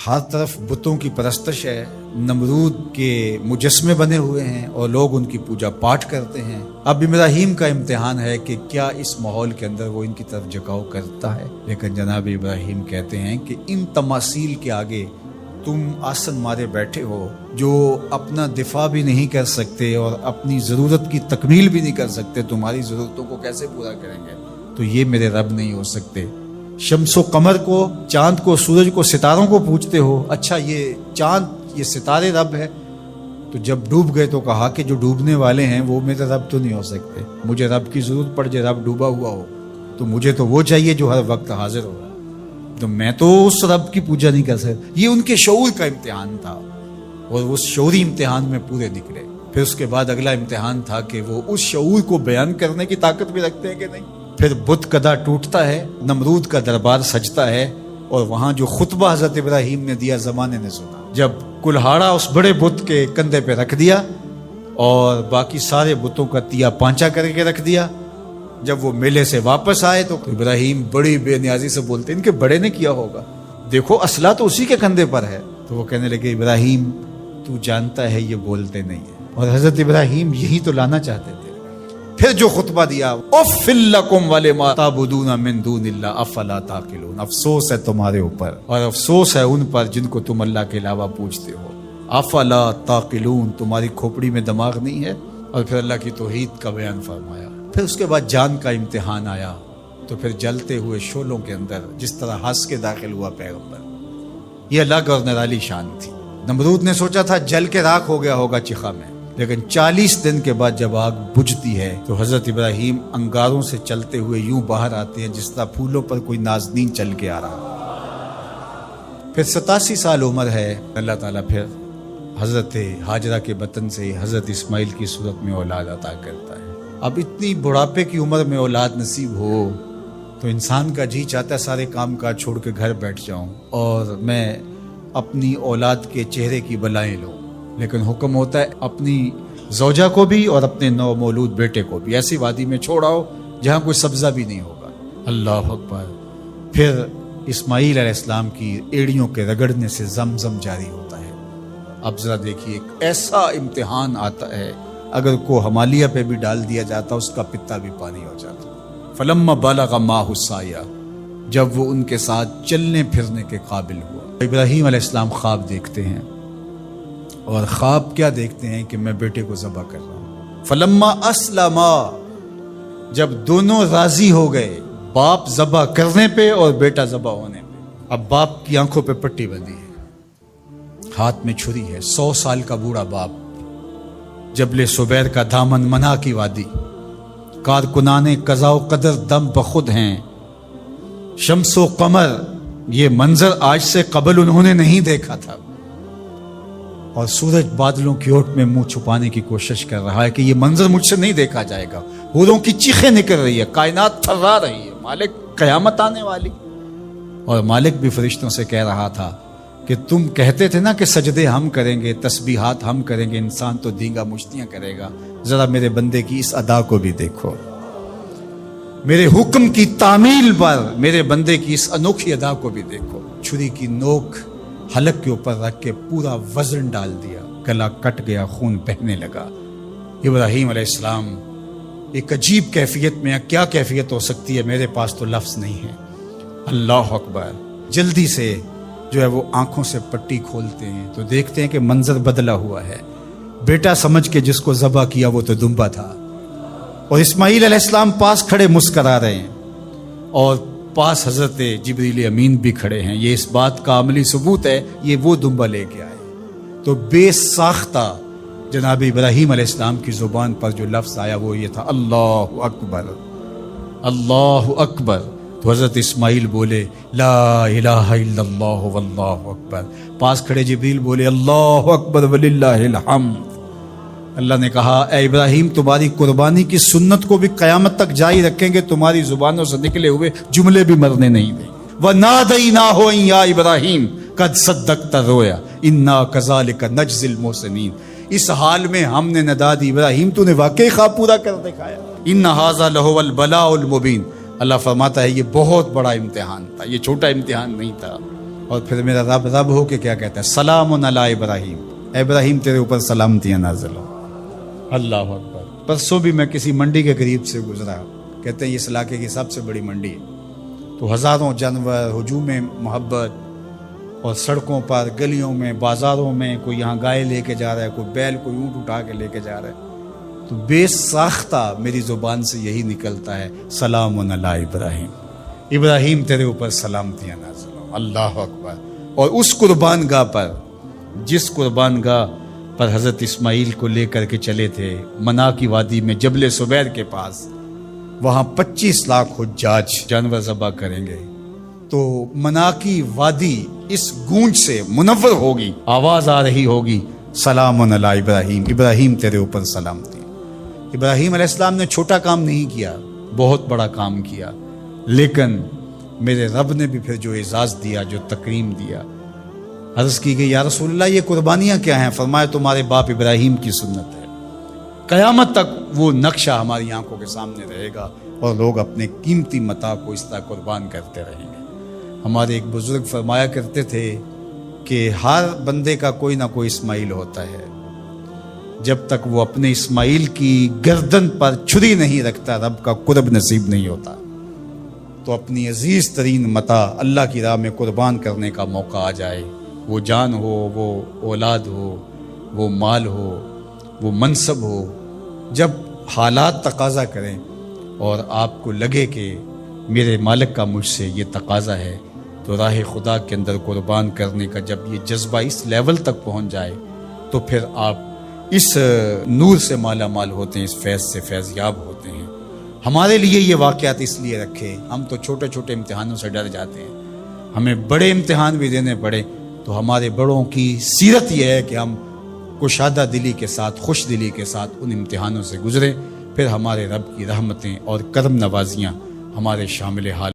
ہر طرف بتوں کی پرستش ہے، نمرود کے مجسمے بنے ہوئے ہیں اور لوگ ان کی پوجا پاٹ کرتے ہیں۔ اب ابراہیم کا امتحان ہے کہ کیا اس ماحول کے اندر وہ ان کی طرف جھکاؤ کرتا ہے، لیکن جناب ابراہیم کہتے ہیں کہ ان تماثیل کے آگے تم آسن مارے بیٹھے ہو، جو اپنا دفاع بھی نہیں کر سکتے اور اپنی ضرورت کی تکمیل بھی نہیں کر سکتے، تمہاری ضرورتوں کو کیسے پورا کریں گے؟ تو یہ میرے رب نہیں ہو سکتے۔ شمس و قمر کو، چاند کو، سورج کو، ستاروں کو پوچھتے ہو، اچھا یہ چاند، یہ ستارے رب ہے؟ تو جب ڈوب گئے تو کہا کہ جو ڈوبنے والے ہیں وہ میرے رب تو نہیں ہو سکتے، مجھے رب کی ضرورت پڑ جائے، رب ڈوبا ہوا ہو تو مجھے تو وہ چاہیے جو ہر وقت حاضر ہو، تو میں تو اس رب کی پوجا نہیں کر سکتا۔ یہ ان کے شعور کا امتحان تھا اور اس شعوری امتحان میں پورے نکلے۔ پھر اس کے بعد اگلا امتحان تھا کہ وہ اس شعور کو بیان کرنے کی طاقت بھی رکھتے ہیں کہ نہیں۔ پھر بت کدا ٹوٹتا ہے، نمرود کا دربار سجتا ہے، اور وہاں جو خطبہ حضرت ابراہیم نے دیا زمانے نے سنا، جب کلہاڑا اس بڑے بت کے کندھے پہ رکھ دیا اور باقی سارے بتوں کا تیا پانچا کر کے رکھ دیا، جب وہ میلے سے واپس آئے تو ابراہیم بڑی بے نیازی سے بولتے ان کے بڑے نے کیا ہوگا، دیکھو اسلحہ تو اسی کے کندھے پر ہے۔ تو وہ کہنے لگے ابراہیم تو جانتا ہے یہ بولتے نہیں ہیں، اور حضرت ابراہیم یہی تو لانا چاہتے تھے۔ پھر جو خطبہ دیا، اف لکم ولما تعبدون من دون اللہ افلا تعقلون، افسوس ہے تمہارے اوپر اور افسوس ہے ان پر جن کو تم اللہ کے علاوہ پوجتے ہو، افلا تعقلون، تمہاری کھوپڑی میں دماغ نہیں ہے۔ اور پھر اللہ کی توحید کا بیان فرمایا۔ پھر اس کے بعد جان کا امتحان آیا، تو پھر جلتے ہوئے شعلوں کے اندر جس طرح ہنس کے داخل ہوا پیغمبر، یہ الگ اور نرالی شان تھی۔ نمرود نے سوچا تھا جل کے راکھ ہو گیا ہوگا چخا میں، لیکن 40 دن کے بعد جب آگ بجھتی ہے تو حضرت ابراہیم انگاروں سے چلتے ہوئے یوں باہر آتے ہیں جس طرح پھولوں پر کوئی نازنین چل کے آ رہا۔ پھر 87 سال عمر ہے، اللہ تعالیٰ پھر حضرت ہاجرہ کے بطن سے حضرت اسماعیل کی صورت میں اولاد عطا کرتا ہے۔ اب اتنی بڑھاپے کی عمر میں اولاد نصیب ہو تو انسان کا جی چاہتا ہے سارے کام کاج چھوڑ کے گھر بیٹھ جاؤں اور میں اپنی اولاد کے چہرے کی بلائیں لوں، لیکن حکم ہوتا ہے اپنی زوجہ کو بھی اور اپنے نو مولود بیٹے کو بھی ایسی وادی میں چھوڑاؤ جہاں کوئی سبزہ بھی نہیں ہوگا۔ اللہ اکبر۔ پھر اسماعیل علیہ السلام کی ایڑیوں کے رگڑنے سے زمزم جاری ہوتا ہے۔ اب ذرا دیکھیے، ایک ایسا امتحان آتا ہے، اگر کو ہمالیہ پہ بھی ڈال دیا جاتا اس کا پتا بھی پانی ہو جاتا۔ فلما بلغ معہ السعی، جب وہ ان کے ساتھ چلنے پھرنے کے قابل ہوا، ابراہیم علیہ السلام خواب دیکھتے ہیں، اور خواب کیا دیکھتے ہیں کہ میں بیٹے کو ذبح کر رہا ہوں۔ فلما اسلما، جب دونوں راضی ہو گئے، باپ ذبح کرنے پہ اور بیٹا ذبح ہونے پہ۔ اب باپ کی آنکھوں پہ پٹی بندھی ہے، ہاتھ میں چھری ہے، 100 سال کا بوڑھا باپ، جبل سبیر کا دامن منا کی وادی، کارکنان قضاء و قدر دم بخود ہیں، شمس و قمر، یہ منظر آج سے قبل انہوں نے نہیں دیکھا تھا، اور سورج بادلوں کی اوٹ میں منہ چھپانے کی کوشش کر رہا ہے کہ یہ منظر مجھ سے نہیں دیکھا جائے گا، حوروں کی چیخیں نکل رہی ہے، کائنات تھرا رہی ہے، مالک قیامت آنے والی۔ اور مالک بھی فرشتوں سے کہہ رہا تھا کہ تم کہتے تھے نا کہ سجدے ہم کریں گے، تسبیحات ہم کریں گے، انسان تو دینگا مشتیاں کرے گا، ذرا میرے بندے کی اس ادا کو بھی دیکھو، میرے حکم کی تعمیل پر میرے بندے کی اس انوکھی ادا کو بھی دیکھو۔ چھری کی نوک حلق کے اوپر رکھ کے پورا وزن ڈال دیا، گلا کٹ گیا، خون بہنے لگا۔ ابراہیم علیہ السلام ایک عجیب کیفیت میں، کیا کیفیت ہو سکتی ہے، میرے پاس تو لفظ نہیں ہے۔ اللہ اکبر۔ جلدی سے جو ہے وہ آنکھوں سے پٹی کھولتے ہیں تو دیکھتے ہیں کہ منظر بدلا ہوا ہے، بیٹا سمجھ کے جس کو ذبح کیا وہ تو دمبا تھا، اور اسماعیل علیہ السلام پاس کھڑے مسکرا رہے ہیں، اور پاس حضرت جبریل امین بھی کھڑے ہیں۔ یہ اس بات کا عملی ثبوت ہے یہ وہ دمبا لے کے آئے۔ تو بے ساختہ جناب ابراہیم علیہ السلام کی زبان پر جو لفظ آیا وہ یہ تھا، اللہ اکبر، اللہ اکبر۔ تو حضرت اسماعیل بولے لا الہ الا اللہ واللہ اکبر، پاس کھڑے جبریل بولے اللہ اکبر وللہ الحمد۔ اللہ نے کہا اے ابراہیم تمہاری قربانی کی سنت کو بھی قیامت تک جاری رکھیں گے، تمہاری زبانوں سے نکلے ہوئے جملے بھی مرنے نہیں دیں۔ وَنَادَيْنَاهُ أَن يَا إِبْرَاهِيمُ قَدْ صَدَّقْتَ الرُّؤْيَا إِنَّا كَذَلِكَ نَجْزِي الْمُحْسِنِينَ، اس حال میں ہم نے ندا دی ابراہیم تو نے واقعی خواب پورا کر دکھایا۔ إِنَّ هَذَا لَهُوَ الْبَلَاءُ الْمُبِينُ، اللہ فرماتا ہے یہ بہت بڑا امتحان تھا، یہ چھوٹا امتحان نہیں تھا۔ اور پھر میرا رب رب ہو کے کیا کہتا ہے؟ سلام علی ابراہیم، اے ابراہیم تیرے اوپر سلامتیاں نازل ہو۔ اللہ اکبر۔ پرسوں بھی میں کسی منڈی کے قریب سے گزرا، کہتے ہیں اس علاقے کی سب سے بڑی منڈی ہے، تو ہزاروں جانور، ہجوم محبت، اور سڑکوں پر، گلیوں میں، بازاروں میں کوئی یہاں گائے لے کے جا رہا ہے، کوئی بیل، کوئی اونٹ اٹھا کے لے کے جا رہا ہے، تو بے ساختہ میری زبان سے یہی نکلتا ہے سلام علی ابراہیم، ابراہیم تیرے اوپر سلامتیاں نازل ہوں۔ اللہ اکبر۔ اور اس قربان گاہ پر، جس قربان گاہ پر حضرت اسماعیل کو لے کر کے چلے تھے، منا کی وادی میں جبل سبیر کے پاس، وہاں 25 لاکھ حجاج جانور ذبح کریں گے، تو منا کی وادی اس گونج سے منور ہوگی، آواز آ رہی ہوگی سلام علی ابراہیم، ابراہیم تیرے اوپر سلامتی۔ ابراہیم علیہ السلام نے چھوٹا کام نہیں کیا، بہت بڑا کام کیا، لیکن میرے رب نے بھی پھر جو اعزاز دیا، جو تکریم دیا، عرض کی گئی یا رسول اللہ یہ قربانیاں کیا ہیں؟ فرمایا تمہارے باپ ابراہیم کی سنت ہے، قیامت تک وہ نقشہ ہماری آنکھوں کے سامنے رہے گا، اور لوگ اپنے قیمتی متاع کو اس طرح قربان کرتے رہیں گے۔ ہمارے ایک بزرگ فرمایا کرتے تھے کہ ہر بندے کا کوئی نہ کوئی اسماعیل ہوتا ہے، جب تک وہ اپنے اسماعیل کی گردن پر چھری نہیں رکھتا رب کا قرب نصیب نہیں ہوتا۔ تو اپنی عزیز ترین متاع اللہ کی راہ میں قربان کرنے کا موقع آ جائے، وہ جان ہو، وہ اولاد ہو، وہ مال ہو، وہ منصب ہو، جب حالات تقاضا کریں اور آپ کو لگے کہ میرے مالک کا مجھ سے یہ تقاضا ہے، تو راہ خدا کے اندر قربان کرنے کا جب یہ جذبہ اس لیول تک پہنچ جائے، تو پھر آپ اس نور سے مالا مال ہوتے ہیں، اس فیض سے فیض یاب ہوتے ہیں۔ ہمارے لیے یہ واقعات اس لیے رکھے، ہم تو چھوٹے چھوٹے امتحانوں سے ڈر جاتے ہیں، ہمیں بڑے امتحان بھی دینے پڑے تو ہمارے بڑوں کی سیرت یہ ہے کہ ہم کشادہ دلی کے ساتھ، خوش دلی کے ساتھ ان امتحانوں سے گزریں، پھر ہمارے رب کی رحمتیں اور کرم نوازیاں ہمارے شامل حال